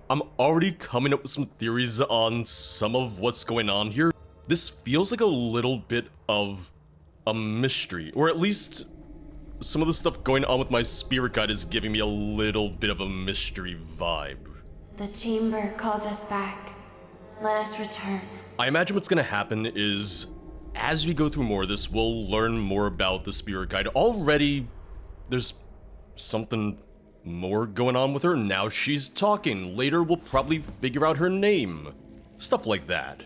I'm already coming up with some theories on some of what's going on here. This feels like a little bit of a mystery, or at least some of the stuff going on with my spirit guide is giving me a little bit of a mystery vibe. The chamber calls us back. Let us return. I imagine what's gonna happen is, as we go through more of this, we'll learn more about the spirit guide. Already, there's something more going on with her. Now she's talking. Later, we'll probably figure out her name. Stuff like that.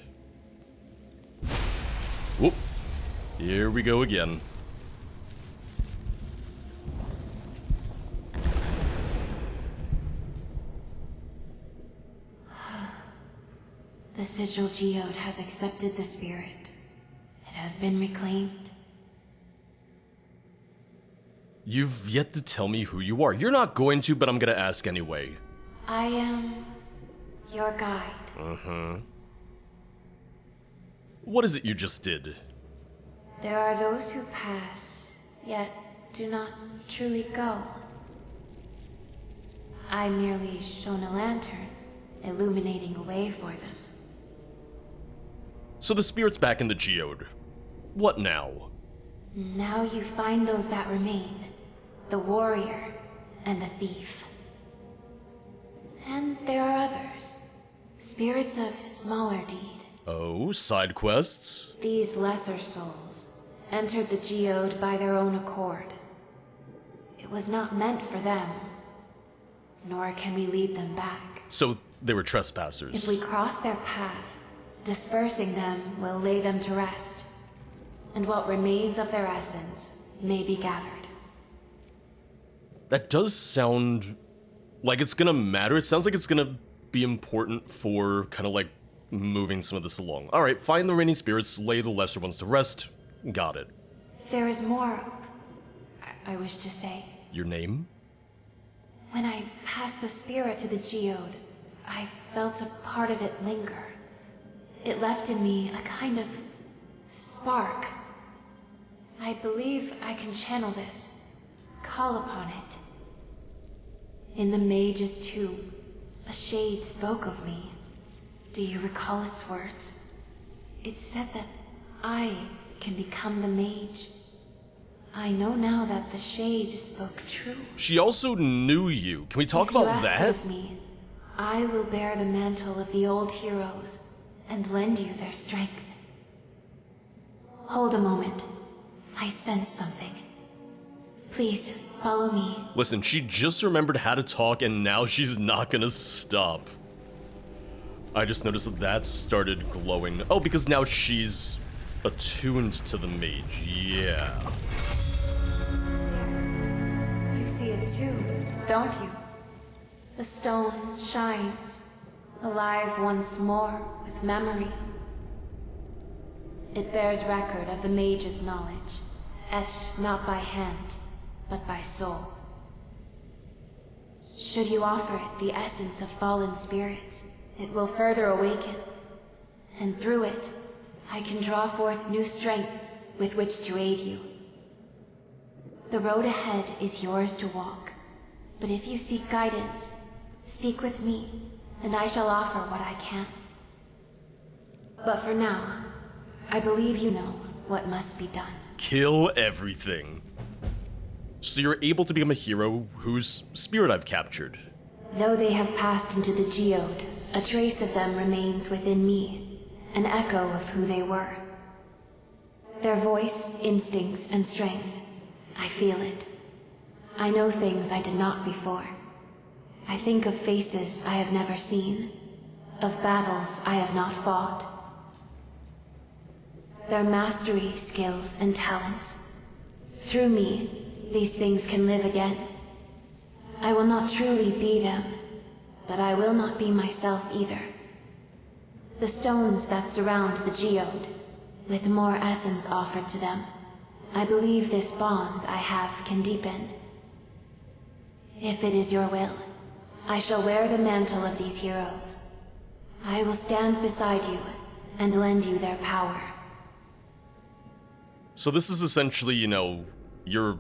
Whoop. Here we go again. The Sigil geode has accepted the spirit. It has been reclaimed. You've yet to tell me who you are. You're not going to, but I'm gonna ask anyway. I am your guide. What is it you just did? There are those who pass, yet do not truly go. I merely shone a lantern, illuminating a way for them. So the spirit's back in the geode. What now? Now you find those that remain. The warrior and the thief. And there are others. Spirits of smaller deed. Oh, side quests? These lesser souls entered the geode by their own accord. It was not meant for them, nor can we lead them back. So they were trespassers. If we cross their path, dispersing them will lay them to rest, and what remains of their essence may be gathered. That does sound like it's gonna matter. It sounds like it's gonna be important for kind of like moving some of this along. All right, find the remaining spirits, lay the lesser ones to rest. Got it. There is more I wish to say. Your name? When I passed the spirit to the geode, I felt a part of it linger. It left in me a kind of spark. I believe I can channel this, call upon it. In the Mage's tomb, a shade spoke of me. Do you recall its words? It said that I can become the Mage. I know now that the shade spoke true. She also knew you. Can we talk about that? If you ask of me, I will bear the mantle of the old heroes and lend you their strength. Hold a moment. I sense something. Please, follow me. Listen, she just remembered how to talk and now she's not gonna stop. I just noticed that that started glowing. Oh, because now she's attuned to the mage. Yeah. There. You see it too, don't you? The stone shines, alive once more with memory. It bears record of the mage's knowledge, etched not by hand, but by soul. Should you offer it the essence of fallen spirits, it will further awaken, and through it, I can draw forth new strength with which to aid you. The road ahead is yours to walk, but if you seek guidance, speak with me, and I shall offer what I can. But for now, I believe you know what must be done. Kill everything. So you're able to become a hero whose spirit I've captured. Though they have passed into the geode, a trace of them remains within me, an echo of who they were. Their voice, instincts, and strength, I feel it. I know things I did not before. I think of faces I have never seen, of battles I have not fought. Their mastery, skills, and talents. Through me, these things can live again. I will not truly be them, but I will not be myself either. The stones that surround the geode, with more essence offered to them, I believe this bond I have can deepen. If it is your will, I shall wear the mantle of these heroes. I will stand beside you and lend you their power. So this is essentially, you know, your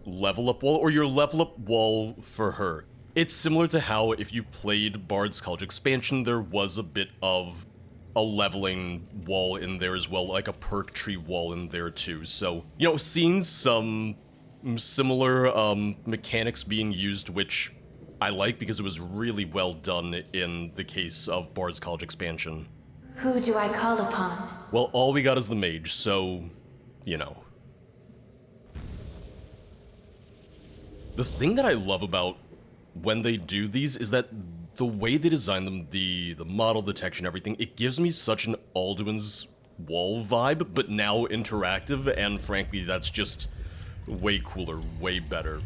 level up wall, or your level up wall for her. It's similar to how if you played Bard's College Expansion, there was a bit of a leveling wall in there as well, like a perk tree wall in there too. So, you know, seeing some similar mechanics being used, which I like because it was really well done in the case of Bard's College Expansion. Who do I call upon? Well, all we got is the mage, so, you know. The thing that I love about when they do these is that the way they design them, the model, the texture, and everything, it gives me such an Alduin's Wall vibe, but now interactive, and frankly, that's just way cooler, way better.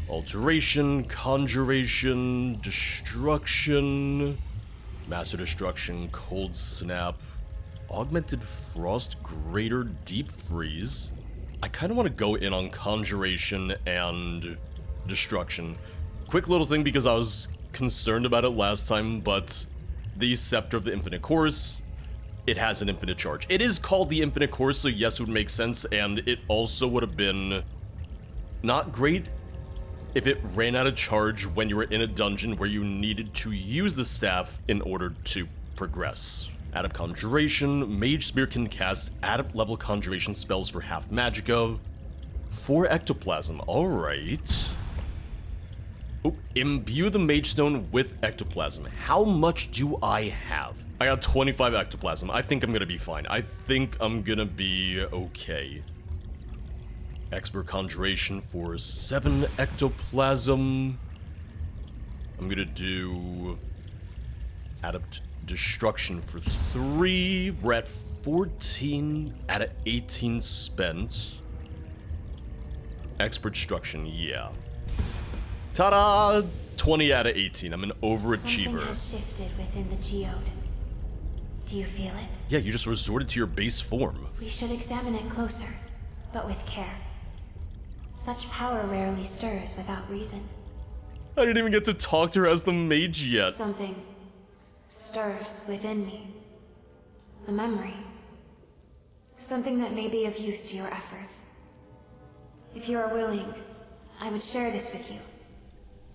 Alteration, Conjuration, Destruction, Master Destruction, Cold Snap, Augmented Frost, Greater Deep Freeze. I kind of want to go in on Conjuration and Destruction. Quick little thing because I was concerned about it last time, but the Scepter of the Infinite Course, it has an infinite charge. It is called the Infinite Course, so yes, it would make sense, and it also would have been not great if it ran out of charge when you were in a dungeon where you needed to use the staff in order to progress. Adept Conjuration, Mage Spear can cast Adept level Conjuration spells for half Magicka. 4 Ectoplasm, alright. Oh, imbue the Mage Stone with Ectoplasm. How much do I have? I got 25 Ectoplasm. I think I'm gonna be fine. I think I'm gonna be okay. Expert Conjuration for 7 Ectoplasm. I'm gonna do Adept Destruction for 3. We're at 14 out of 18 spent. Expert Destruction, yeah. Ta-da! 20 out of 18. I'm an overachiever. Something has shifted within the geode. Do you feel it? Yeah, you just resorted to your base form. We should examine it closer, but with care. Such power rarely stirs without reason. I didn't even get to talk to her as the mage yet. Something stirs within me. A memory. Something that may be of use to your efforts. If you are willing, I would share this with you.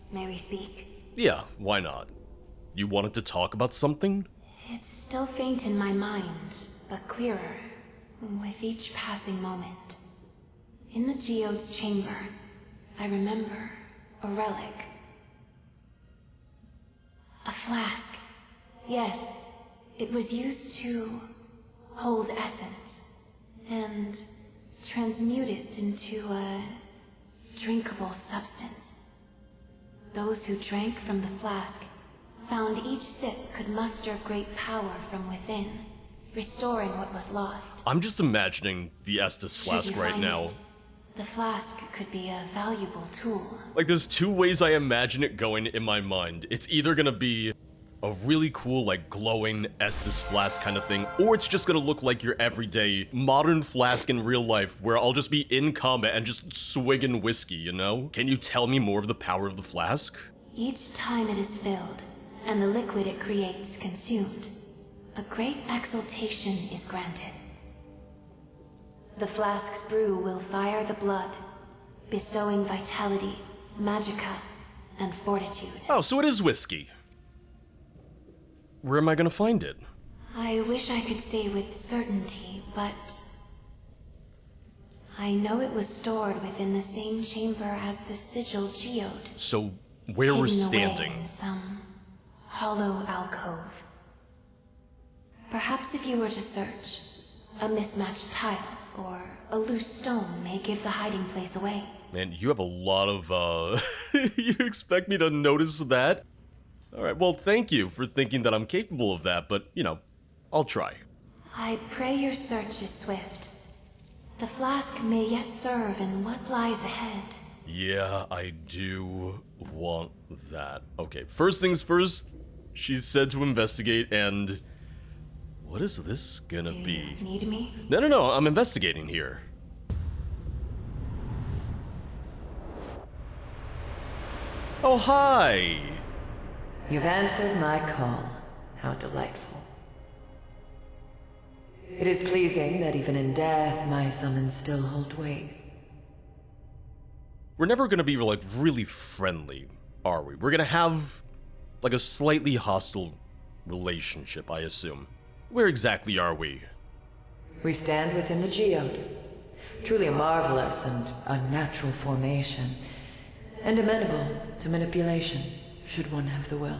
May we speak? Yeah, why not? You wanted to talk about something? It's still faint in my mind, but clearer with each passing moment. In the geode's chamber, I remember a relic. A flask. Yes, it was used to hold essence and transmute it into a drinkable substance. Those who drank from the flask found each sip could muster great power from within, restoring what was lost. I'm just imagining the Estus flask right now. It, the flask could be a valuable tool. Like, there's 2 ways I imagine it going in my mind. It's either gonna be a really cool, like, glowing Estus flask kind of thing, or it's just gonna look like your everyday modern flask in real life, where I'll just be in combat and just swigging whiskey, you know? Can you tell me more of the power of the flask? Each time it is filled, and the liquid it creates consumed, a great exaltation is granted. The flask's brew will fire the blood, bestowing vitality, magicka, and fortitude. Oh, so it is whiskey. Where am I gonna find it? I wish I could say with certainty, but I know it was stored within the same chamber as the Sigil geode. So, where we're standing? Hidden away in some hollow alcove. Perhaps if you were to search, a mismatched tile or a loose stone may give the hiding place away. Man, you have a lot of, you expect me to notice that? Alright, well, thank you for thinking that I'm capable of that, but, you know, I'll try. I pray your search is swift. The flask may yet serve in what lies ahead. Yeah, I do want that. Okay, first things first, she said to investigate, and what is this gonna be? Do you need me? No, I'm investigating here. Oh, hi! You've answered my call. How delightful. It is pleasing that even in death, my summons still hold weight. We're never gonna be, like, really friendly, are we? We're gonna have, like, a slightly hostile relationship, I assume. Where exactly are we? We stand within the geode. Truly a marvelous and unnatural formation, and amenable to manipulation, should one have the will.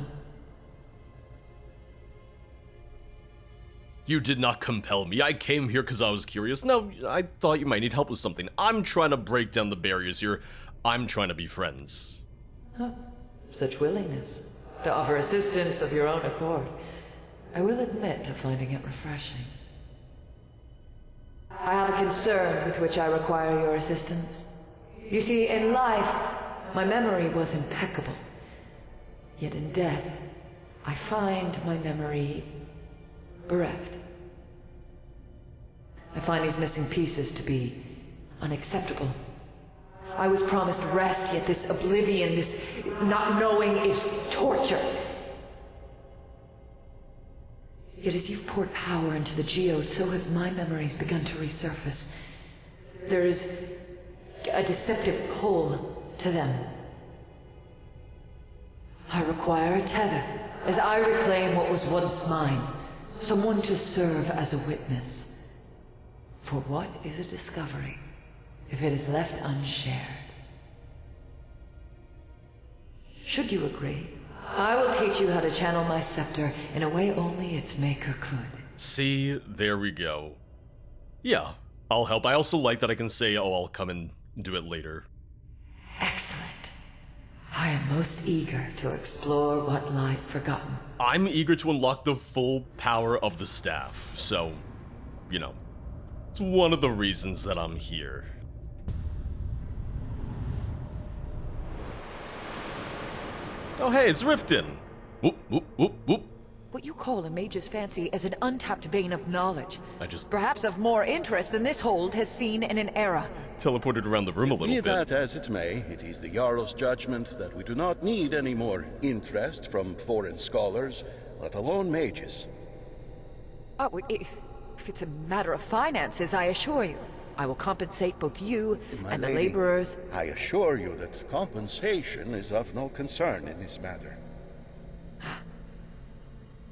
You did not compel me. I came here because I was curious. No, I thought you might need help with something. I'm trying to break down the barriers here. I'm trying to be friends. Huh. Such willingness to offer assistance of your own accord. I will admit to finding it refreshing. I have a concern with which I require your assistance. You see, in life, my memory was impeccable. Yet in death, I find my memory bereft. I find these missing pieces to be unacceptable. I was promised rest, yet this oblivion, this not knowing is torture. Yet as you've poured power into the geode, so have my memories begun to resurface. There is a deceptive pull to them. I require a tether, as I reclaim what was once mine. Someone to serve as a witness. For what is a discovery if it is left unshared? Should you agree, I will teach you how to channel my scepter in a way only its maker could. See, there we go. Yeah, I'll help. I also like that I can say, oh, I'll come and do it later. Excellent. I am most eager to explore what lies forgotten. I'm eager to unlock the full power of the staff, so, you know, it's one of the reasons that I'm here. Oh hey, it's Riften! Whoop, whoop, whoop, whoop. What you call a mage's fancy is an untapped vein of knowledge. I Perhaps of more interest than this hold has seen in an era. teleported around the room a little Be bit. that as it may, it is the Jarl's judgment that we do not need any more interest from foreign scholars, let alone mages. Oh, if it's a matter of finances, I assure you, I will compensate both you My and the lady, laborers. I assure you that compensation is of no concern in this matter.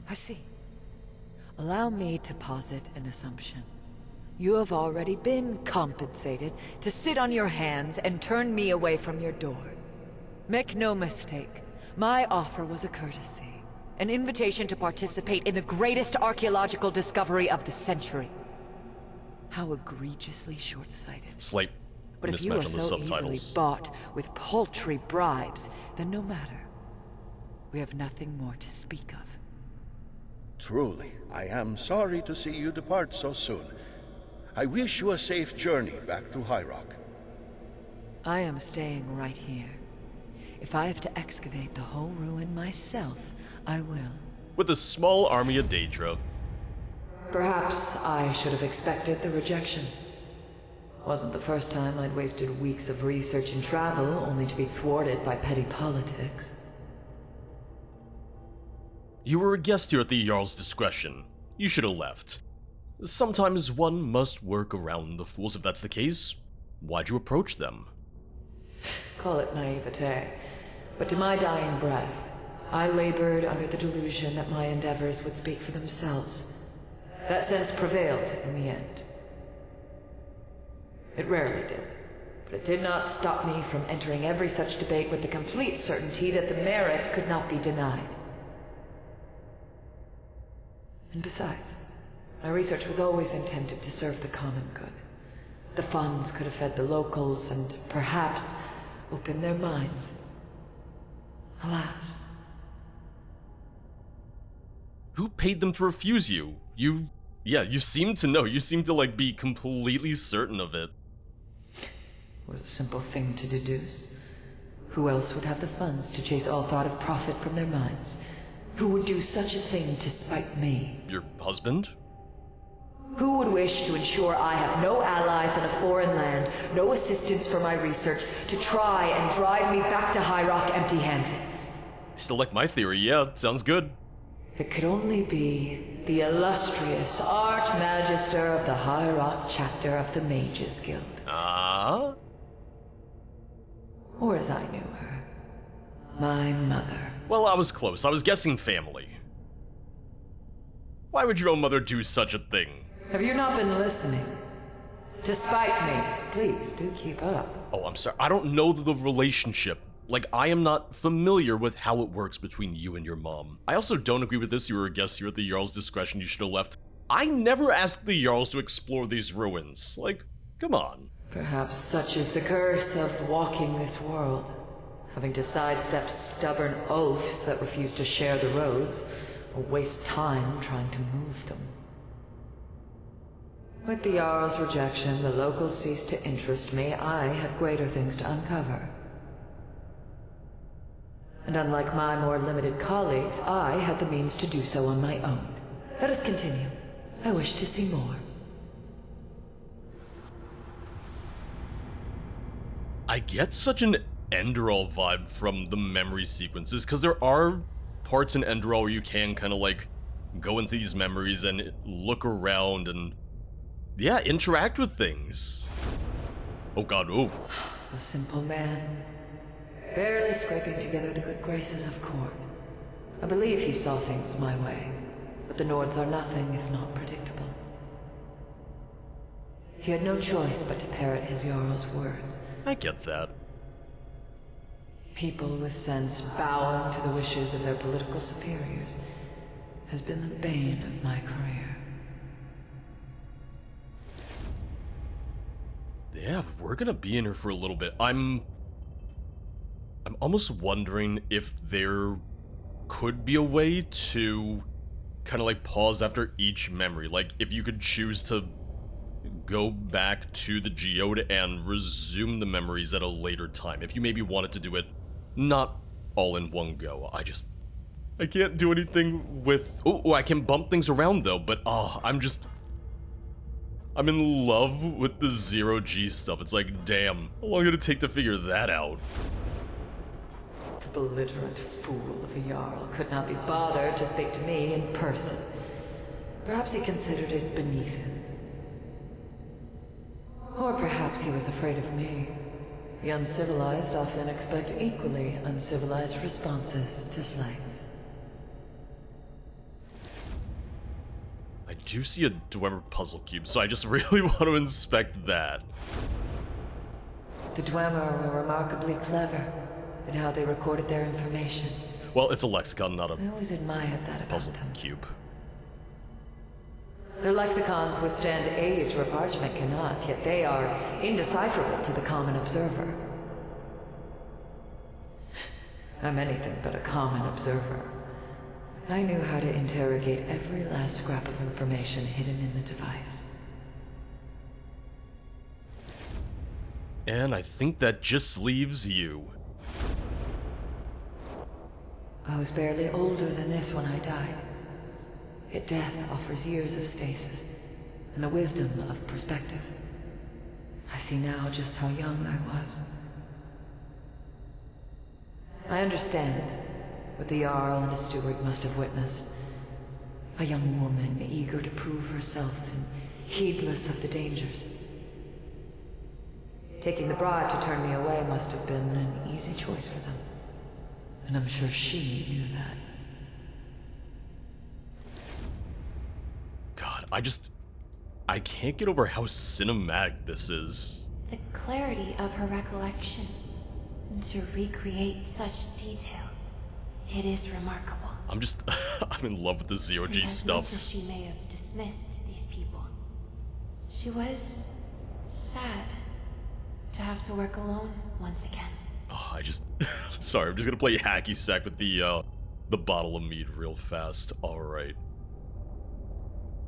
I see. Allow me to posit an assumption. You have already been compensated to sit on your hands and turn me away from your door. Make no mistake, my offer was a courtesy, an invitation to participate in the greatest archaeological discovery of the century. How egregiously short-sighted. Slight But if mismatch you on are the so easily subtitles. bought with paltry bribes, then no matter. We have nothing more to speak of. Truly, I am sorry to see you depart so soon. I wish you a safe journey back to High Rock. I am staying right here. If I have to excavate the whole ruin myself, I will. With a small army of Daedra. Perhaps I should have expected the rejection. Wasn't the first time I'd wasted weeks of research and travel only to be thwarted by petty politics. You were a guest here at the Jarl's discretion. You should have left. Sometimes one must work around the fools. If that's the case, why'd you approach them? Call it naivete, but to my dying breath, I labored under the delusion that my endeavors would speak for themselves. That sense prevailed in the end. It rarely did, but it did not stop me from entering every such debate with the complete certainty that the merit could not be denied. And besides, my research was always intended to serve the common good. The funds could have fed the locals and perhaps opened their minds. Alas. Who paid them to refuse you? You seem to know. You seem to, like, be completely certain of it. Was a simple thing to deduce. Who else would have the funds to chase all thought of profit from their minds? Who would do such a thing to spite me? Your husband? Who would wish to ensure I have no allies in a foreign land, no assistance for my research, to try and drive me back to High Rock empty-handed? Still like my theory, yeah, sounds good. It could only be the illustrious Archmagister of the High Rock chapter of the Mages Guild. Ah? Or as I knew her, My mother. Well, I was close. I was guessing family. Why would your own mother do such a thing? Have you not been listening? Despite me, please do keep up. Oh, I'm sorry. I don't know the relationship. Like, I am not familiar with how it works between you and your mom. I also don't agree with this. You were a guest here at the Jarl's discretion. You should have left. I never asked the Jarls to explore these ruins. Like, come on. Perhaps such is the curse of walking this world. Having to sidestep stubborn oafs that refuse to share the roads, or waste time trying to move them. With the Jarl's rejection, the locals ceased to interest me. I had greater things to uncover. And unlike my more limited colleagues, I had the means to do so on my own. Let us continue. I wish to see more. I get such an Enderal vibe from the memory sequences, because there are parts in Enderal where you can kind of like go into these memories and look around and, yeah, interact with things. Oh god, oh. A simple man, barely scraping together the good graces of court. I believe he saw things my way, but the Nords are nothing if not predictable. He had no choice but to parrot his Jarl's words. I get that. People with sense bowing to the wishes of their political superiors has been the bane of my career. Yeah, we're gonna be in here for a little bit. I'm almost wondering if there could be a way to kind of like pause after each memory. Like, if you could choose to go back to the geode and resume the memories at a later time. If you maybe wanted to do it not all in one go. I can't do anything with... Oh, I can bump things around though, but I'm in love with the zero-G stuff. It's like, damn, how long did it take to figure that out? The belligerent fool of a Jarl could not be bothered to speak to me in person. Perhaps he considered it beneath him. Or perhaps he was afraid of me. The uncivilized often expect equally uncivilized responses to slights. I do see a Dwemer puzzle cube, so I just really want to inspect that. The Dwemer were remarkably clever in how they recorded their information. Well, it's a lexicon, not a I always admired that about puzzle them. cube. Their lexicons withstand age where parchment cannot, yet they are indecipherable to the common observer. I'm anything but a common observer. I knew how to interrogate every last scrap of information hidden in the device. And I think that just leaves you. I was barely older than this when I died. Yet death offers years of stasis, and the wisdom of perspective. I see now just how young I was. I understand what the Jarl and his steward must have witnessed. A young woman eager to prove herself and heedless of the dangers. Taking the bribe to turn me away must have been an easy choice for them. And I'm sure she knew that. God, I can't get over how cinematic this is. The clarity of her recollection, and to recreate such detail, it is remarkable. I'm in love with the zero-G And stuff. as much as she may have dismissed these people, she was sad to have to work alone once again. Oh, sorry, I'm just gonna play hacky sack with the bottle of mead real fast. Alright.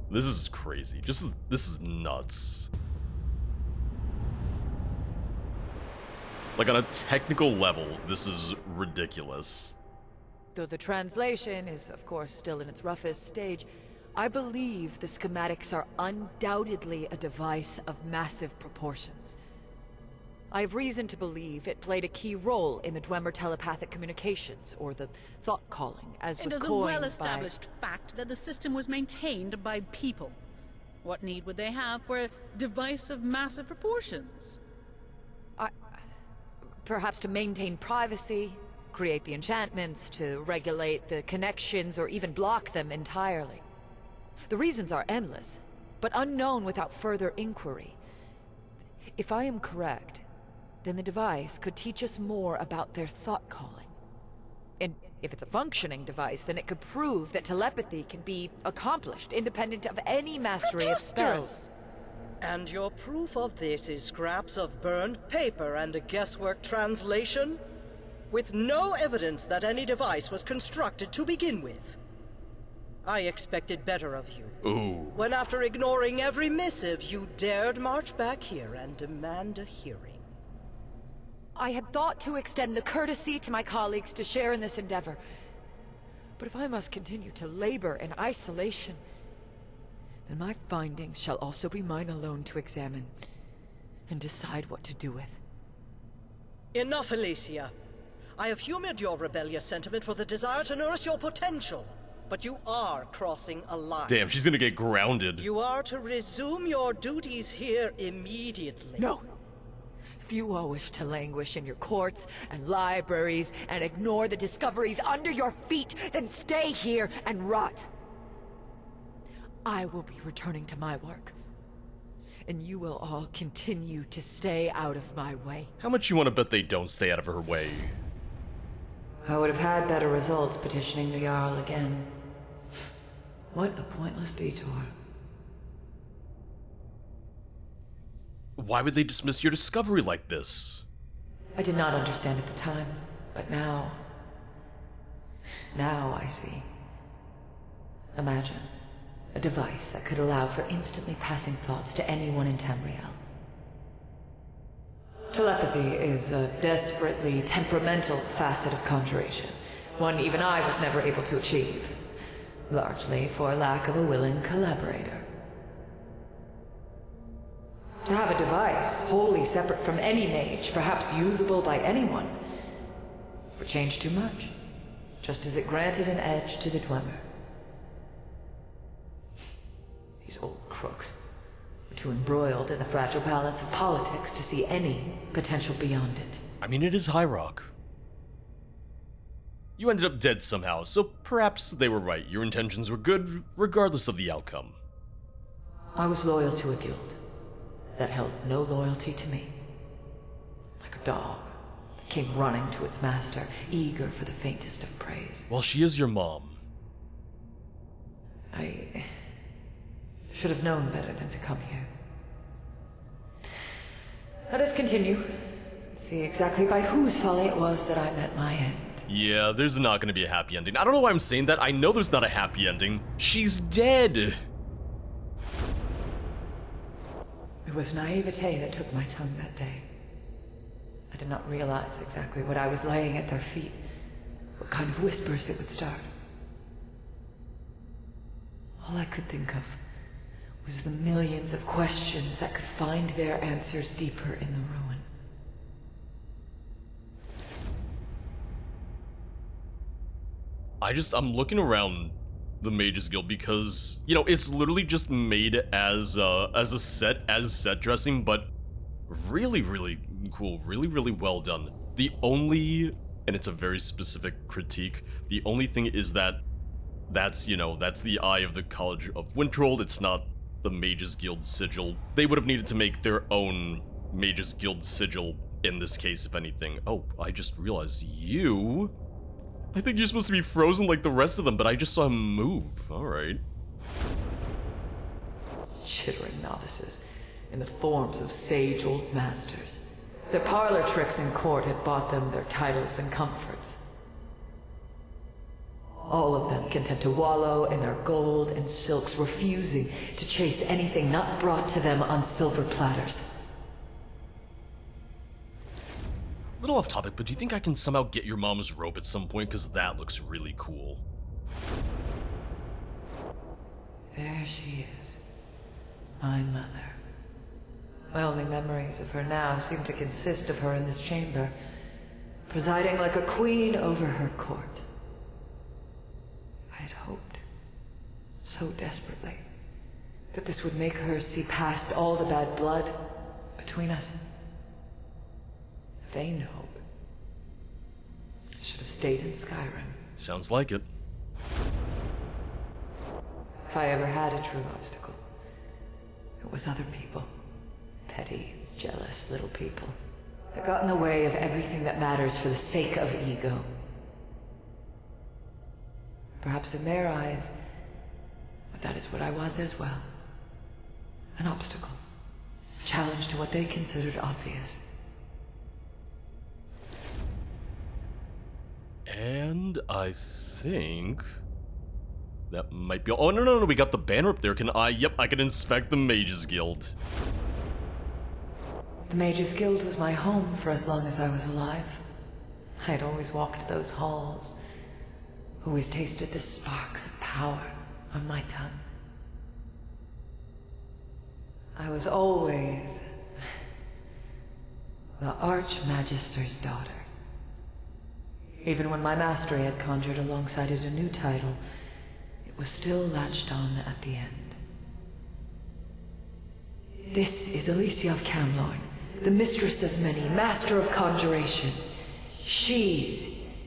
This is crazy. This is nuts. Like, on a technical level, this is ridiculous. Though the translation is, of course, still in its roughest stage, I believe the schematics are undoubtedly a device of massive proportions. I have reason to believe it played a key role in the Dwemer telepathic communications, or the thought-calling, as was It is a coined well-established fact that the system was maintained by people. What need would they have for a device of massive proportions? Perhaps to maintain privacy, create the enchantments, to regulate the connections, or even block them entirely. The reasons are endless, but unknown without further inquiry. If I am correct, then the device could teach us more about their thought calling. And if it's a functioning device, then it could prove that telepathy can be accomplished independent of any mastery of spells. And your proof of this is scraps of burned paper and a guesswork translation? With no evidence that any device was constructed to begin with. I expected better of you. Ooh. When after ignoring every missive, you dared march back here and demand a hearing. I had thought to extend the courtesy to my colleagues to share in this endeavor. But if I must continue to labor in isolation, then my findings shall also be mine alone to examine and decide what to do with. Enough, Alicia. I have humored your rebellious sentiment for the desire to nourish your potential, but you are crossing a line. Damn, she's gonna get grounded. You are to resume your duties here immediately. No! If you all wish to languish in your courts and libraries and ignore the discoveries under your feet, then stay here and rot. I will be returning to my work. And you will all continue to stay out of my way. How much you want to bet they don't stay out of her way? I would have had better results petitioning the Jarl again. What a pointless detour. Why would they dismiss your discovery like this? I did not understand at the time, but now I see. Imagine a device that could allow for instantly passing thoughts to anyone in Tamriel. Telepathy is a desperately temperamental facet of conjuration, one even I was never able to achieve, largely for lack of a willing collaborator. To have a device wholly separate from any mage, perhaps usable by anyone, would change too much, just as it granted an edge to the Dwemer. These old crooks were too embroiled in the fragile balance of politics to see any potential beyond it. I mean, it is High Rock. You ended up dead somehow, so perhaps they were right. Your intentions were good, regardless of the outcome. I was loyal to a guild that held no loyalty to me. Like a dog that came running to its master, eager for the faintest of praise. Well, she is your mom. I should have known better than to come here. Let us continue. See exactly by whose folly it was that I met my end. Yeah, there's not gonna be a happy ending. I don't know why I'm saying that. I know there's not a happy ending. She's dead! It was naivete that took my tongue that day. I did not realize exactly what I was laying at their feet, what kind of whispers it would start. All I could think of was the millions of questions that could find their answers deeper in the ruin. I'm looking around the Mage's Guild because, you know, it's literally just made as a set dressing, but really, really cool, really, really well done. The only, and it's a very specific critique, the only thing is that that's the eye of the College of Winterhold. It's not the Mage's Guild sigil. They would have needed to make their own Mage's Guild sigil in this case, if anything. Oh, I just realized I think you're supposed to be frozen like the rest of them, but I just saw him move. Alright. Chittering novices, in the forms of sage old masters. Their parlor tricks in court had bought them their titles and comforts. All of them content to wallow in their gold and silks, refusing to chase anything not brought to them on silver platters. Little off topic, but do you think I can somehow get your mom's robe at some point? Because that looks really cool. There she is. My mother. My only memories of her now seem to consist of her in this chamber, presiding like a queen over her court. I had hoped, so desperately, that this would make her see past all the bad blood between us. A vain hope. should have stayed in Skyrim. Sounds like it. If I ever had a true obstacle, it was other people. Petty, jealous little people that got in the way of everything that matters for the sake of ego. Perhaps in their eyes, but that is what I was as well. An obstacle. A challenge to what they considered obvious. And I think that might be. Oh, no, we got the banner up there. Can I? Yep, I can inspect the Mages Guild. The Mage's Guild was my home for as long as I was alive. I had always walked those halls, always tasted the sparks of power on my tongue. I was always the Archmagister's daughter. Even when my mastery had conjured alongside it a new title, it was still latched on at the end. This is Alicia of Camlorn, the mistress of many, master of conjuration. She's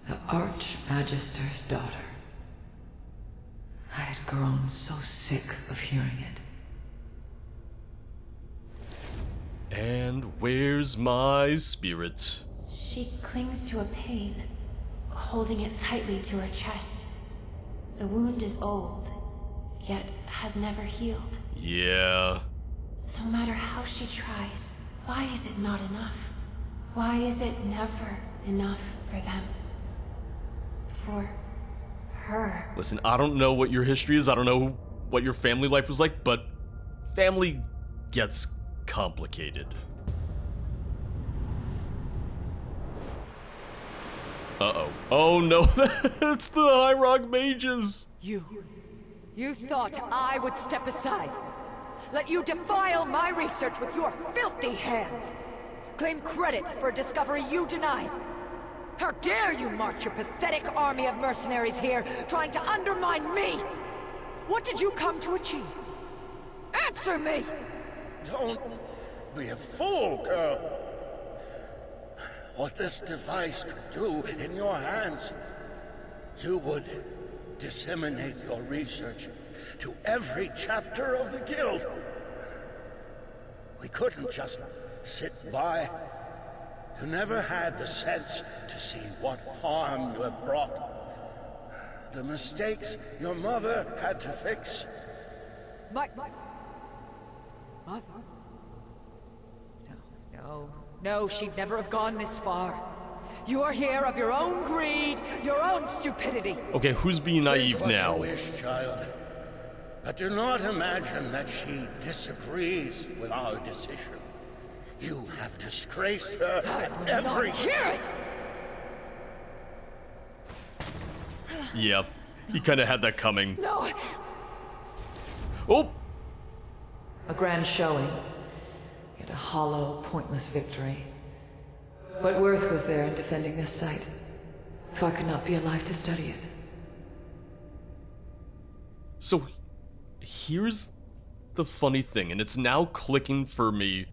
the Archmagister's daughter. I had grown so sick of hearing it. And where's my spirit? She clings to a pain, holding it tightly to her chest. The wound is old, yet has never healed. Yeah. No matter how she tries, why is it not enough? Why is it never enough for them? For her. Listen, I don't know what your history is. I don't know what your family life was like, but family gets complicated. Uh-oh. Oh no, it's the High Rock Mages! You thought I would step aside? Let you defile my research with your filthy hands? Claim credit for a discovery you denied? How dare you march your pathetic army of mercenaries here, trying to undermine me? What did you come to achieve? Answer me! Don't be a fool, girl. What this device could do in your hands, you would disseminate your research to every chapter of the guild. We couldn't just sit by. You never had the sense to see what harm you have brought. The mistakes your mother had to fix. My mother? No, she'd never have gone this far. You are here of your own greed, your own stupidity. Okay, who's being naive Think now? what you wish, child. But do not imagine that she disagrees with our decision. You have disgraced her at every... Hear it! Yeah, he kind of had that coming. No! Oh! A grand showing, yet a hollow, pointless victory. What worth was there in defending this site, if I could not be alive to study it? So, here's the funny thing, and it's now clicking for me.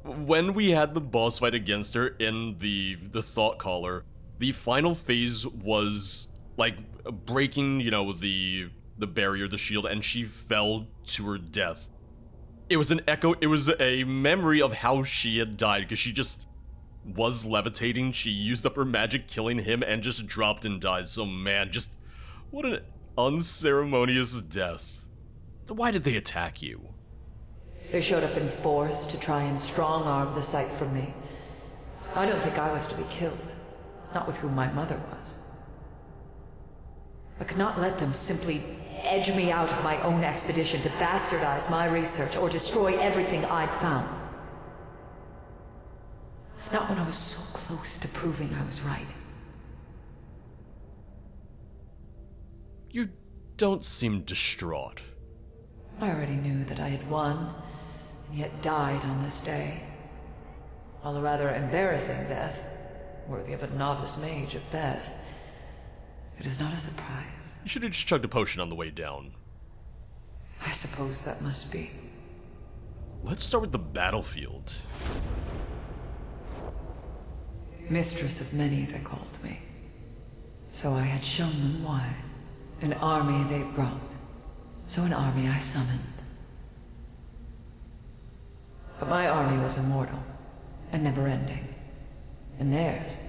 When we had the boss fight against her in the Thought Caller, the final phase was like breaking, you know, the barrier, the shield, and she fell to her death. It was an echo, it was a memory of how she had died, because she just was levitating, she used up her magic killing him, and just dropped and died. So man, just what an unceremonious death. Why did they attack you? They showed up in force to try and strong-arm the site from me. I don't think I was to be killed, not with who my mother was. I could not let them simply edge me out of my own expedition to bastardize my research or destroy everything I'd found. Not when I was so close to proving I was right. You don't seem distraught. I already knew that I had won, and yet died on this day. While a rather embarrassing death, worthy of a novice mage at best, it is not a surprise. You should have just chugged a potion on the way down. I suppose that must be. Let's start with the battlefield. Mistress of many, they called me. So I had shown them why. An army they brought. So an army I summoned. But my army was immortal, and never-ending. And theirs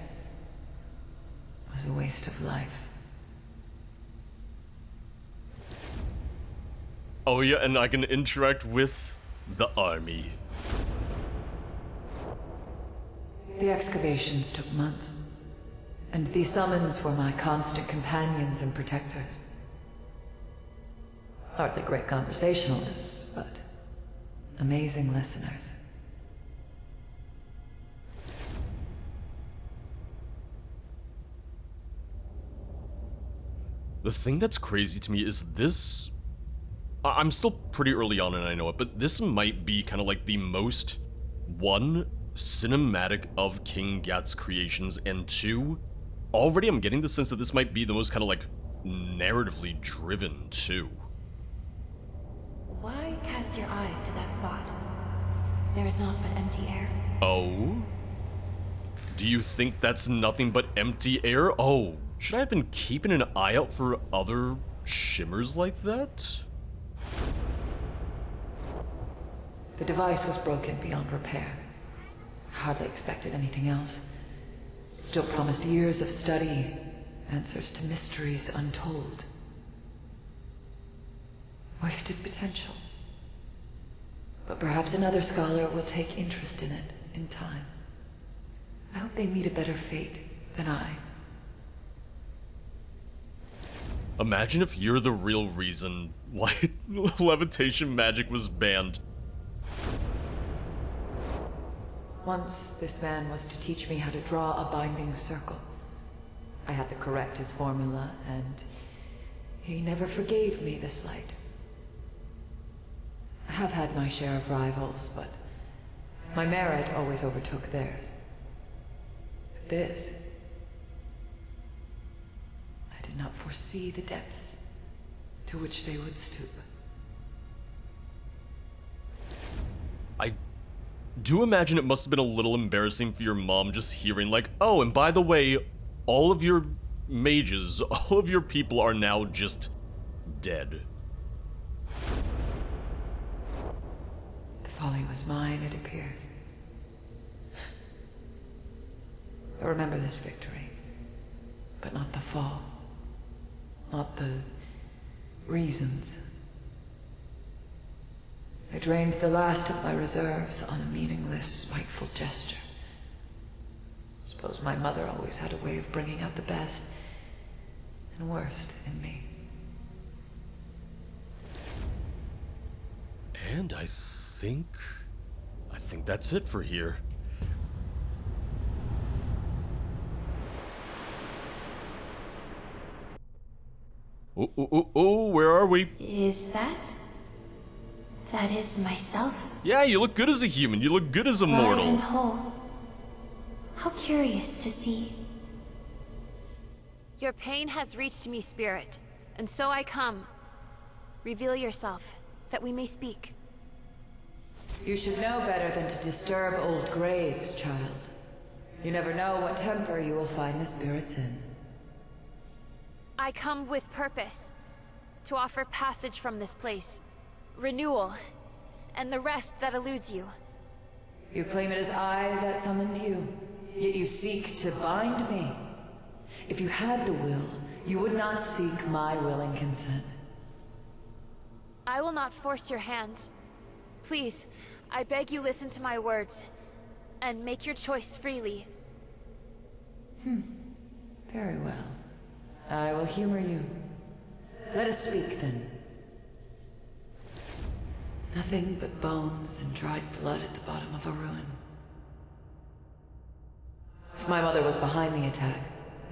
was a waste of life. Oh yeah, and I can interact with the army. The excavations took months, and these summons were my constant companions and protectors. Hardly great conversationalists, but amazing listeners. The thing that's crazy to me is this... I'm still pretty early on and I know it, but this might be kind of like the most, one, cinematic of King Gat's creations, and two, already I'm getting the sense that this might be the most kind of like narratively driven too. Why cast your eyes to that spot? There is naught but empty air. Oh? Do you think that's nothing but empty air? Oh, should I have been keeping an eye out for other shimmers like that? The device was broken beyond repair. Hardly expected anything else. It still promised years of study, answers to mysteries untold. Wasted potential. But perhaps another scholar will take interest in it in time. I hope they meet a better fate than I. Imagine if you're the real reason why levitation magic was banned. Once, this man was to teach me how to draw a binding circle. I had to correct his formula, and he never forgave me the slight. I have had my share of rivals, but my merit always overtook theirs. But this... I did not foresee the depths to which they would stoop. I do imagine it must have been a little embarrassing for your mom just hearing like, oh, and by the way, all of your mages, all of your people are now just dead. The folly was mine, it appears. I remember this victory, but not the fall. Not the reasons. I drained the last of my reserves on a meaningless, spiteful gesture. Suppose my mother always had a way of bringing out the best and worst in me. And I think that's it for here. Oh, where are we? Is that? That is myself? Yeah, you look good as a human. You look good as a Alive and mortal. whole. How curious to see. Your pain has reached me, Spirit, and so I come. Reveal yourself, that we may speak. You should know better than to disturb old graves, child. You never know what temper you will find the spirits in. I come with purpose, to offer passage from this place, renewal, and the rest that eludes you. You claim it is I that summoned you, yet you seek to bind me. If you had the will, you would not seek my willing consent. I will not force your hand. Please, I beg you listen to my words, and make your choice freely. Very well. I will humor you. Let us speak then. Nothing but bones and dried blood at the bottom of a ruin. If my mother was behind the attack,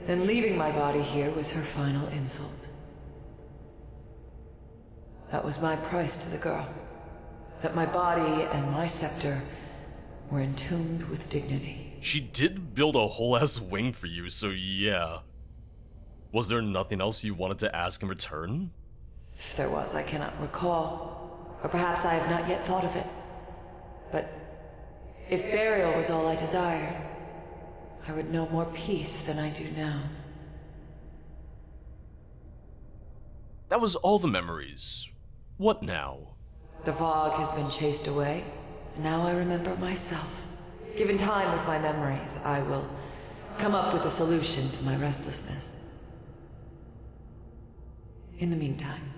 then leaving my body here was her final insult. That was my price to the girl. That my body and my scepter were entombed with dignity. She did build a whole ass wing for you, so yeah. Was there nothing else you wanted to ask in return? If there was, I cannot recall. Or perhaps I have not yet thought of it. But if burial was all I desired, I would know more peace than I do now. That was all the memories. What now? The fog has been chased away, and now I remember myself. Given time with my memories, I will come up with a solution to my restlessness. In the meantime,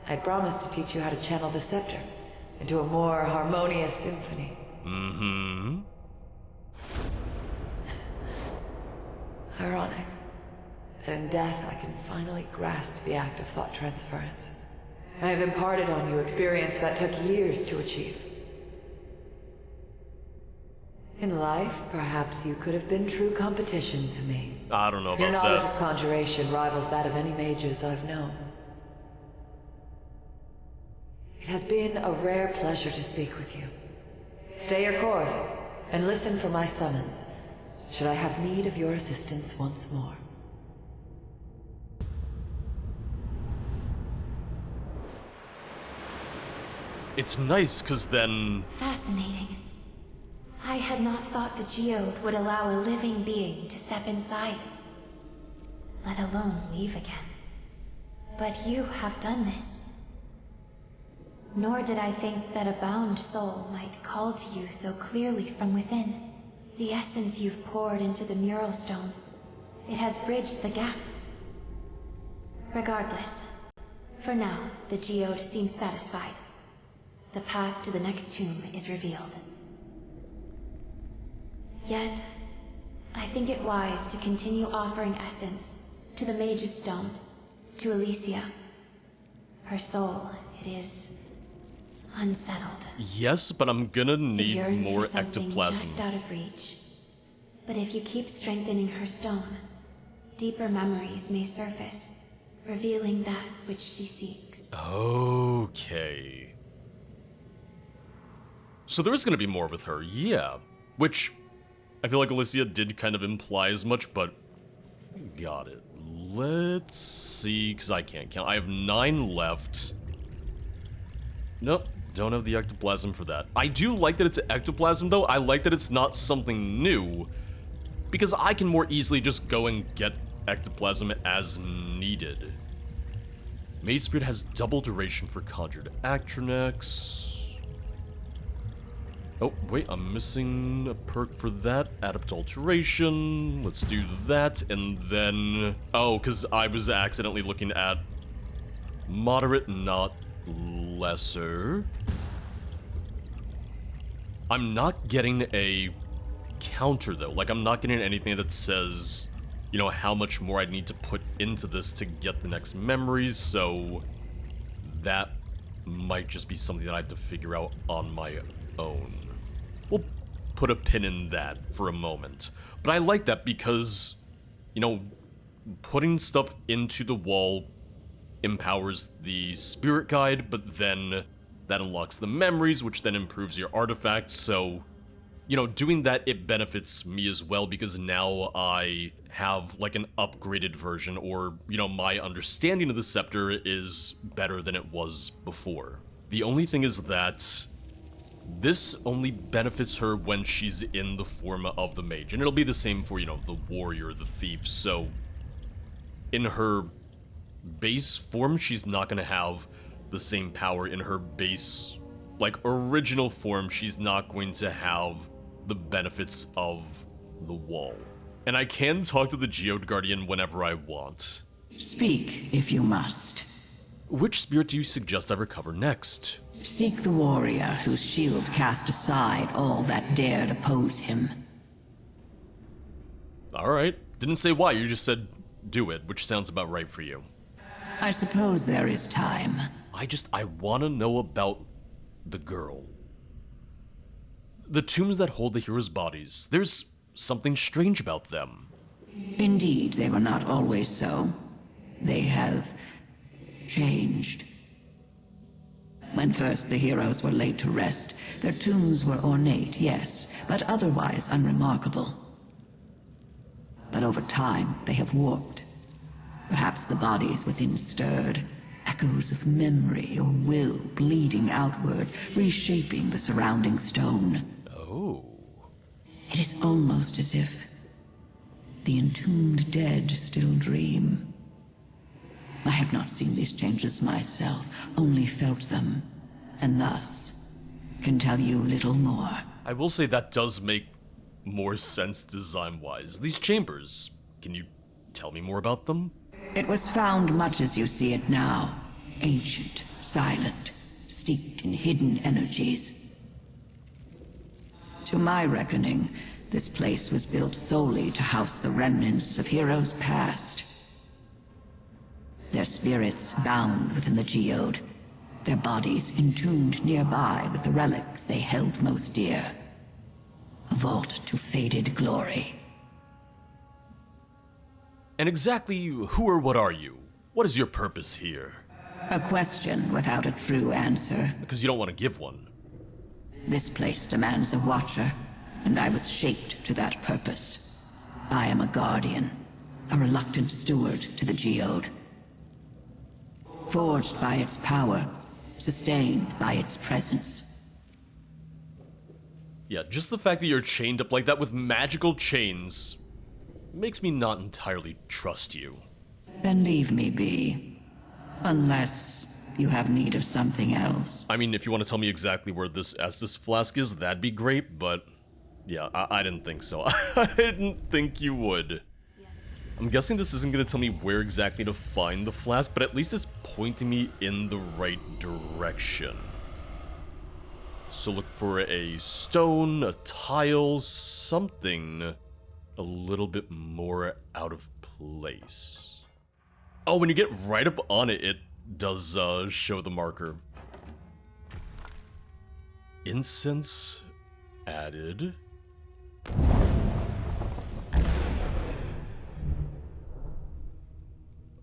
I promised to teach you how to channel the scepter into a more harmonious symphony. Mm-hmm. Ironic that in death I can finally grasp the act of thought transference. I have imparted on you experience that took years to achieve. In life, perhaps you could have been true competition to me. I don't know Your about knowledge that. of conjuration rivals that of any mages I've known. It has been a rare pleasure to speak with you. Stay your course, and listen for my summons, should I have need of your assistance once more. It's nice, because then... Fascinating. I had not thought the geode would allow a living being to step inside, let alone leave again. But you have done this. Nor did I think that a bound soul might call to you so clearly from within. The essence you've poured into the mural stone, it has bridged the gap. Regardless, for now, the geode seems satisfied. The path to the next tomb is revealed. Yet, I think it wise to continue offering essence to the Mage's stone, to Alicia. Her soul, it is unsettled. Yes, but I'm gonna It need yearns more for something ectoplasm. just out of reach. But if you keep strengthening her stone, deeper memories may surface, revealing that which she seeks. Okay. So there is gonna be more with her, yeah. Which, I feel like Alicia did kind of imply as much, but... Got it. Let's see, because I can't count. I have 9 left. Nope, don't have the ectoplasm for that. I do like that it's ectoplasm, though. I like that it's not something new, because I can more easily just go and get ectoplasm as needed. Mage Spirit has double duration for conjured Actronex. Oh, wait, I'm missing a perk for that. Adept Alteration. Let's do that, and then... Oh, because I was accidentally looking at Moderate, not Lesser. I'm not getting a counter, though. Like, I'm not getting anything that says, you know, how much more I need to put into this to get the next memories, so... That might just be something that I have to figure out on my own. We'll put a pin in that for a moment. But I like that because, you know, putting stuff into the wall empowers the spirit guide, but then that unlocks the memories, which then improves your artifacts. So, you know, doing that, it benefits me as well, because now I have like an upgraded version, or, you know, my understanding of the scepter is better than it was before. The only thing is that this only benefits her when she's in the form of the mage. And it'll be the same for, you know, the warrior, the thief. So, in her base form, she's not going to have the same power. In her base, like, original form, she's not going to have the benefits of the wall. And I can talk to the Geode Guardian whenever I want. Speak, if you must. Which spirit do you suggest I recover next? Seek the warrior whose shield cast aside all that dared oppose him. Alright. Didn't say why, you just said do it, which sounds about right for you. I suppose there is time. I want to know about the girl. The tombs that hold the heroes' bodies, there's something strange about them. Indeed, they were not always so. They have changed. When first the heroes were laid to rest, their tombs were ornate, yes, but otherwise unremarkable. But over time, they have warped. Perhaps the bodies within stirred, echoes of memory or will bleeding outward, reshaping the surrounding stone. Oh. It is almost as if The entombed dead still dream. I have not seen these changes myself, only felt them, and thus can tell you little more. I will say that does make more sense design-wise. These chambers, can you tell me more about them? It was found much as you see it now. Ancient, silent, steeped in hidden energies. To my reckoning, this place was built solely to house the remnants of heroes past. Their spirits bound within the geode, their bodies entombed nearby with the relics they held most dear. A vault to faded glory. And exactly who or what are you? What is your purpose here? A question without a true answer. Because you don't want to give one. This place demands a watcher, and I was shaped to that purpose. I am a guardian, a reluctant steward to the geode. Forged by its power, sustained by its presence. Yeah, just the fact that you're chained up like that with magical chains makes me not entirely trust you. Then leave me be. Unless you have need of something else. I mean, if you want to tell me exactly where this Estus flask is, that'd be great, but yeah, I didn't think so. I didn't think you would. I'm guessing this isn't going to tell me where exactly to find the flask, but at least it's pointing me in the right direction. So look for a stone, a tile, something a little bit more out of place. Oh, when you get right up on it, it does show the marker. Incense added.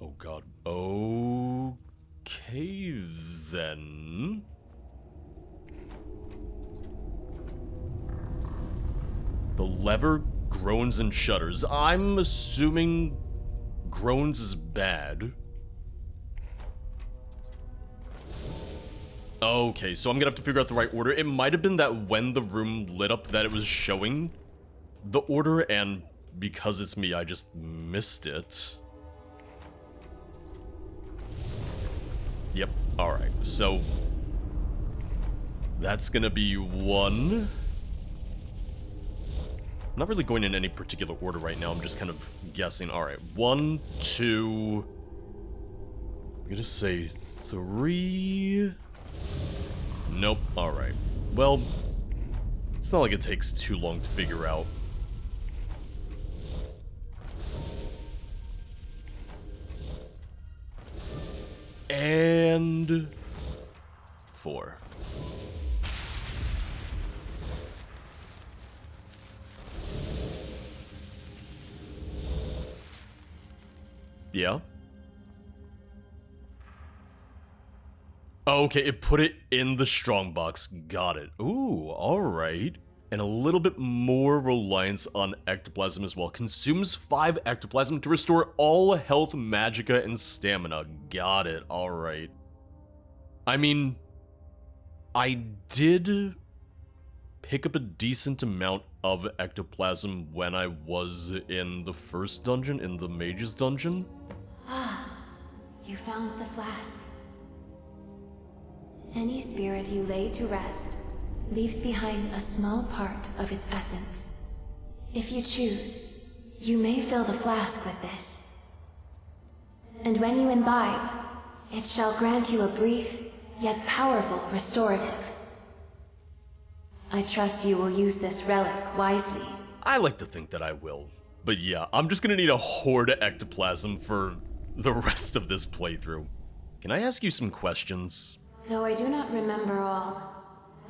Oh god. Okay then. The lever groans and shudders. I'm assuming groans is bad. Okay, so I'm gonna have to figure out the right order. It might have been that when the room lit up that it was showing the order, and because it's me, I just missed it. Yep, alright, so that's gonna be one. I'm not really going in any particular order right now, I'm just kind of guessing. Alright, 1, 2, I'm gonna say 3. Nope, alright. Well, it's not like it takes too long to figure out. And 4. Yeah. Okay, it put it in the strongbox. Got it. Ooh, alright. And a little bit more reliance on ectoplasm as well. Consumes 5 ectoplasm to restore all health, magicka, and stamina. Got it. Alright. I mean, I did pick up a decent amount of ectoplasm when I was in the first dungeon, in the Mage's dungeon. Ah, you found the flask. Any spirit you lay to rest leaves behind a small part of its essence. If you choose, you may fill the flask with this. And when you imbibe, it shall grant you a brief, yet powerful restorative. I trust you will use this relic wisely. I like to think that I will. But yeah, I'm just gonna need a horde of ectoplasm for the rest of this playthrough. Can I ask you some questions? Though I do not remember all,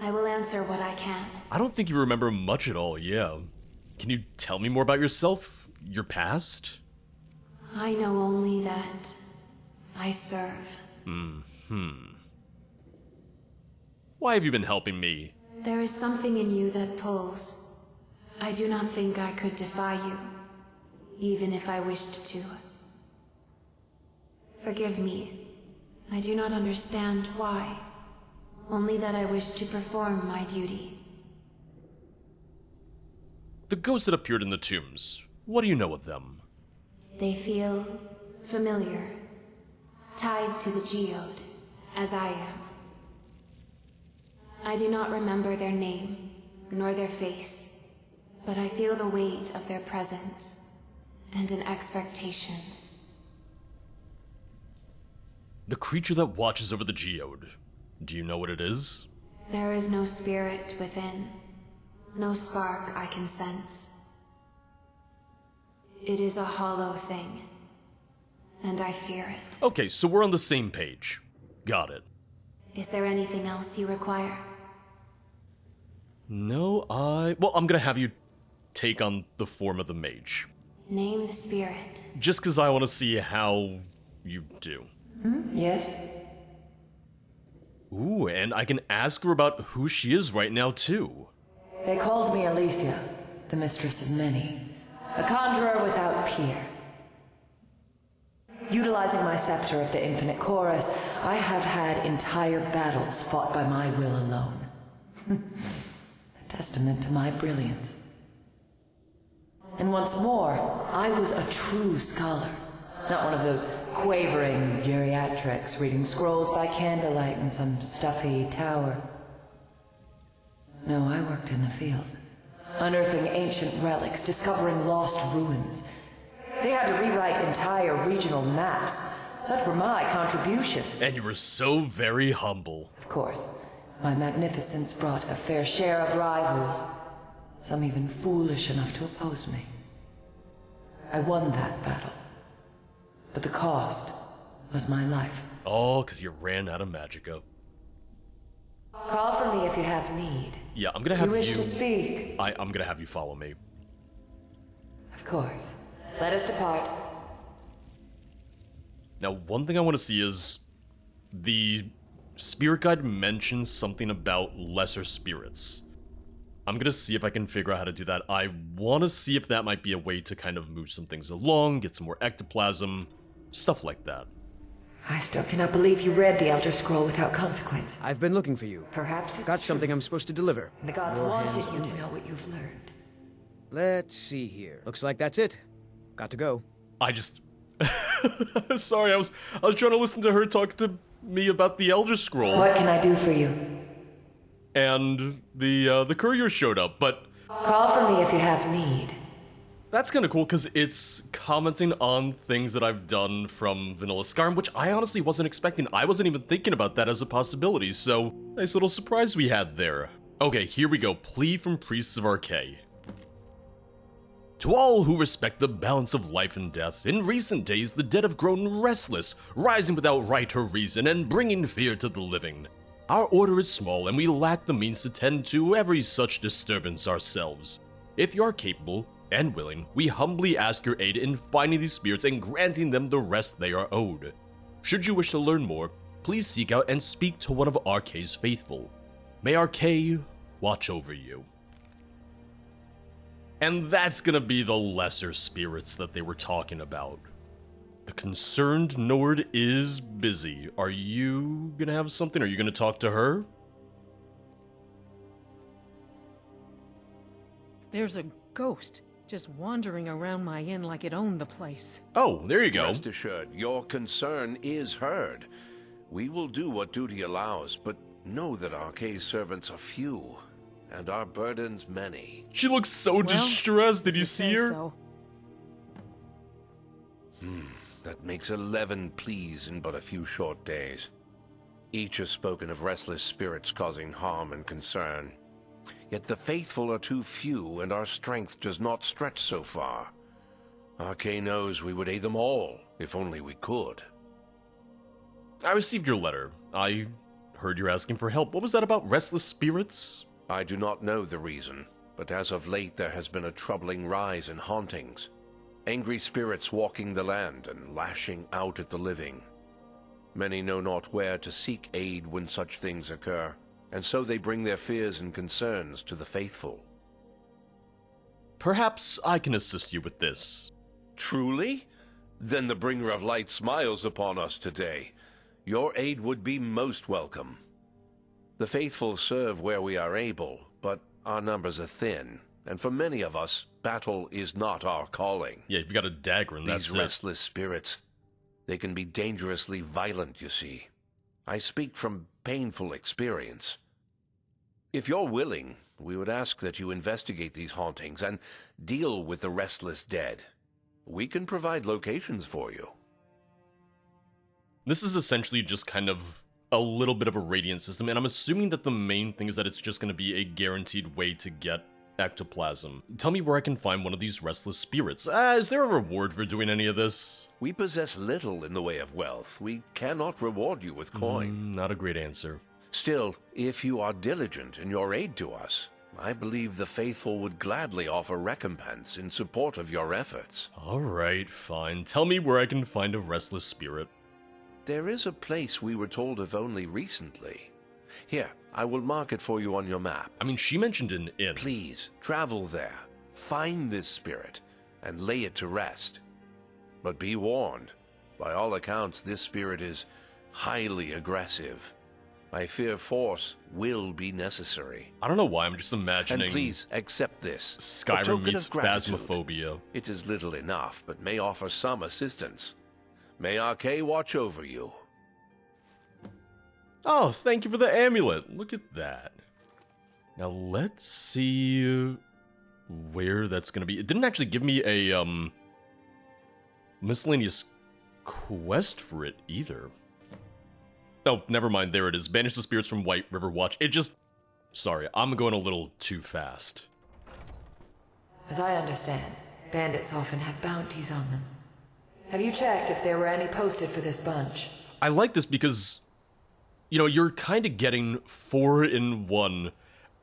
I will answer what I can. I don't think you remember much at all, yeah. Can you tell me more about yourself? Your past? I know only that I serve. Why have you been helping me? There is something in you that pulls. I do not think I could defy you, even if I wished to. Forgive me. I do not understand why. Only that I wish to perform my duty. The ghosts that appeared in the tombs, What do you know of them? They feel familiar, tied to the geode, as I am. I do not remember their name, nor their face, but I feel the weight of their presence, and an expectation. The creature that watches over the geode. Do you know what it is? There is no spirit within, no spark I can sense. It is a hollow thing, and I fear it. Okay, so we're on the same page. Got it. Is there anything else you require? No, well, I'm gonna have you take on the form of the mage. Name the spirit. Just because I want to see how you do. Yes? Ooh, and I can ask her about who she is right now, too. They called me Alicia, the mistress of many. A conjurer without peer. Utilizing my scepter of the infinite chorus, I have had entire battles fought by my will alone. A testament to my brilliance. And once more, I was a true scholar. Not one of those quavering geriatrics reading scrolls by candlelight in some stuffy tower. No, I worked in the field. Unearthing ancient relics, discovering lost ruins. They had to rewrite entire regional maps. Such were my contributions. And you were so very humble. Of course, my magnificence brought a fair share of rivals. Some even foolish enough to oppose me. I won that battle. But the cost was my life. Oh, because you ran out of magicka. Call for me if you have need. Yeah, I'm gonna have you you... wish to speak? I'm gonna have you follow me. Of course. Let us depart. Now, one thing I want to see is... The spirit guide mentions something about lesser spirits. I'm gonna see if I can figure out how to do that. I want to see if that might be a way to kind of move some things along, get some more ectoplasm, stuff like that. I still cannot believe you read the Elder Scroll without consequence. I've been looking for you. Perhaps it's Got true. something I'm supposed to deliver. The gods Your wanted hands you to only. know what you've learned. Let's see here. Looks like that's it. Got to go. I just... Sorry, I was trying to listen to her talk to me about the Elder Scroll. What can I do for you? And the courier showed up, but... Call for me if you have need. That's kind of cool, because it's commenting on things that I've done from Vanilla Skyrim, which I honestly wasn't expecting. I wasn't even thinking about that as a possibility, so nice little surprise we had there. Okay, here we go. Plea from Priests of Arcay. To all who respect the balance of life and death, in recent days the dead have grown restless, rising without right or reason and bringing fear to the living. Our order is small and we lack the means to tend to every such disturbance ourselves. If you are capable and willing, we humbly ask your aid in finding these spirits and granting them the rest they are owed. Should you wish to learn more, please seek out and speak to one of Arcay's faithful. May Arcay watch over you. And that's gonna be the lesser spirits that they were talking about. The concerned Nord is busy. Are you gonna have something? Are you gonna talk to her? There's a ghost just wandering around my inn like it owned the place. Oh, there you go. Rest assured, your concern is heard. We will do what duty allows, but know that Arcay's servants are few, and our burdens many. She looks so distressed. Did you see her? So. That makes 11 pleas in but a few short days. Each has spoken of restless spirits causing harm and concern. Yet the faithful are too few, and our strength does not stretch so far. Arcay knows we would aid them all, if only we could. I received your letter. I heard you're asking for help. What was that about restless spirits? I do not know the reason, but as of late there has been a troubling rise in hauntings. Angry spirits walking the land and lashing out at the living. Many know not where to seek aid when such things occur, and so they bring their fears and concerns to the faithful. Perhaps I can assist you with this. Truly? Then the bringer of light smiles upon us today. Your aid would be most welcome. The faithful serve where we are able, but our numbers are thin, and for many of us, battle is not our calling. Yeah, you've got a dagger and that's These it. restless spirits, they can be dangerously violent, you see. I speak from painful experience. If you're willing, we would ask that you investigate these hauntings and deal with the restless dead. We can provide locations for you. This is essentially just kind of a little bit of a radiant system, and I'm assuming that the main thing is that it's just going to be a guaranteed way to get ectoplasm. Tell me where I can find one of these restless spirits. Is there a reward for doing any of this? We possess little in the way of wealth. We cannot reward you with coin. Not a great answer. Still, if you are diligent in your aid to us, I believe the faithful would gladly offer recompense in support of your efforts. Alright, fine. Tell me where I can find a restless spirit. There is a place we were told of only recently. Here, I will mark it for you on your map. I mean, she mentioned an inn. Please, travel there, find this spirit, and lay it to rest. But be warned, by all accounts, this spirit is highly aggressive. I fear force will be necessary. I don't know why, I'm just imagining... And please, accept this. Skyrim meets Phasmophobia. It is little enough, but may offer some assistance. May Arcay watch over you. Oh, thank you for the amulet. Look at that. Now let's see where that's gonna be. It didn't actually give me a miscellaneous quest for it either. Oh, never mind. There it is. Banish the spirits from White River Watch. It just... Sorry, I'm going a little too fast. As I understand, bandits often have bounties on them. Have you checked if there were any posted for this bunch? I like this because, you know, you're kind of getting 4 in 1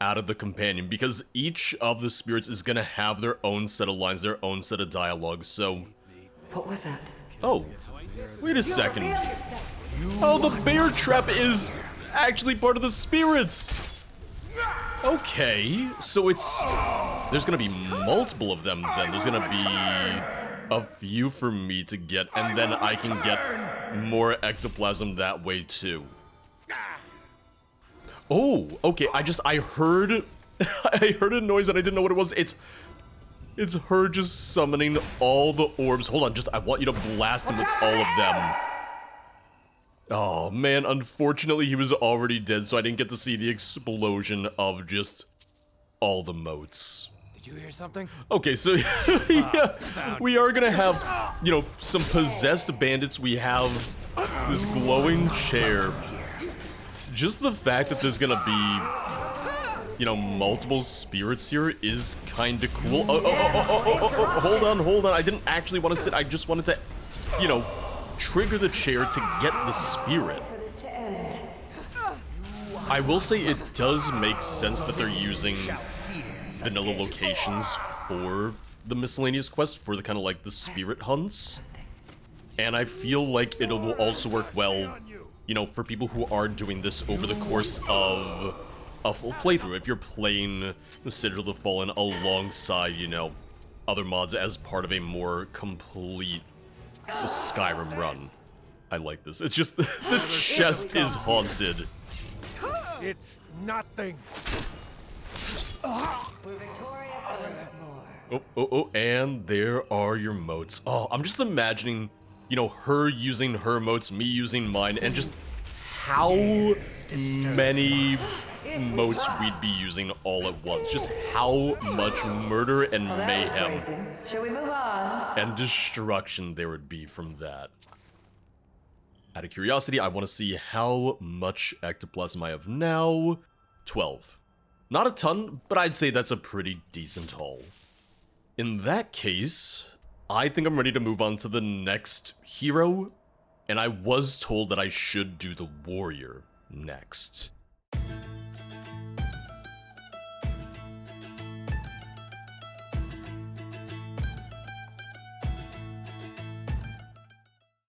out of the companion, because each of the spirits is going to have their own set of lines, their own set of dialogue, so... What was that? Oh, wait a second. Oh, the bear trap is actually part of the spirits! Okay, so it's... There's gonna be multiple of them then. There's gonna be a few for me to get, and then I can get more ectoplasm that way too. Oh, okay, I heard... I heard a noise and I didn't know what it was. It's her just summoning all the orbs. Hold on, I want you to blast him with all of them. Oh man, unfortunately he was already dead, so I didn't get to see the explosion of just all the motes. Did you hear something? Okay, so yeah, we are gonna have, you know, some possessed bandits. We have this glowing chair. Just the fact that there's gonna be, you know, multiple spirits here is kinda cool. Hold on. I didn't actually want to sit. I just wanted to, you know, trigger the chair to get the spirit. I will say it does make sense that they're using vanilla locations for the miscellaneous quest, for the kind of like the spirit hunts. And I feel like it will also work well, you know, for people who are doing this over the course of a full playthrough. If you're playing Sigil of the Fallen alongside, you know, other mods as part of a more complete Skyrim run. I like this. It's just the chest is haunted. It's nothing. We're victorious once more. Oh, and there are your motes. Oh, I'm just imagining, you know, her using her motes, me using mine, and just how many motes we'd be using all at once. Just how much murder and mayhem Shall we move on? and destruction there would be from that. Out of curiosity, I want to see how much ectoplasm I have now. 12. Not a ton, but I'd say that's a pretty decent haul. In that case, I think I'm ready to move on to the next hero, and I was told that I should do the warrior next.